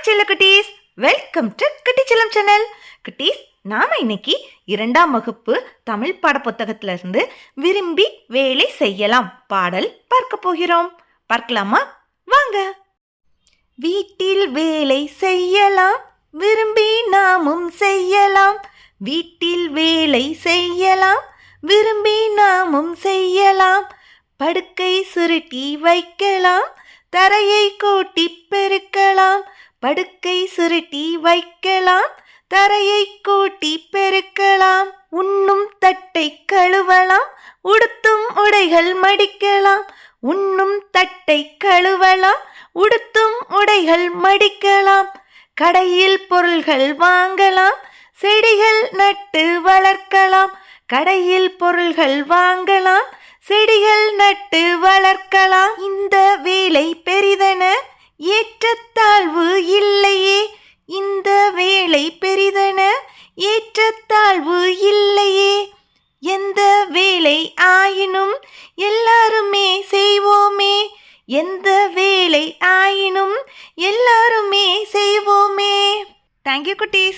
செல்ல குட்டீஸ், welcome to குட்டி செல்லம் சேனல். குட்டீஸ், நாம இன்னைக்கு 2ஆம் வகுப்பு தமிழ் பாட புத்தகத்துல இருந்து விரும்பி வேலை செய்யலாம் பாடல் பார்க்க போகிறோம். பார்க்கலாமா? வாங்க. வீட்டில் வேலை செய்யலாம், விரும்பி நாமும் செய்யலாம். வீட்டில் வேலை செய்யலாம், விரும்பி நாமும் செய்யலாம். படுக்கை சுருட்டி வைக்கலாம், தரையை கூட்டி பெருக்கலாம். படுக்கை சுருட்டி வைக்கலாம், தரையை கூட்டி பெருக்கலாம். உண்ணும் தட்டை கழுவலாம், உடுத்தும் உடைகள் மடிக்கலாம். உண்ணும் தட்டை கழுவலாம், உடுத்தும் உடைகள் மடிக்கலாம். கடையில் பொருள்கள் வாங்கலாம், செடிகள் நட்டு வளர்க்கலாம். கடையில் பொருள்கள் வாங்கலாம், செடிகள் நட்டு வளர்க்கலாம். இந்த வேலை பெரிதென ஏற்றத்தாழ்வு இல்லையே. இந்த வேலை பெரிதென ஏற்றத்தாழ்வு இல்லையே. எந்த வேலை ஆயினும் எல்லாருமே செய்வோமே. எந்த வேலை ஆயினும் எல்லாருமே செய்வோமே. தேங்க்யூ குட்டீஸ்.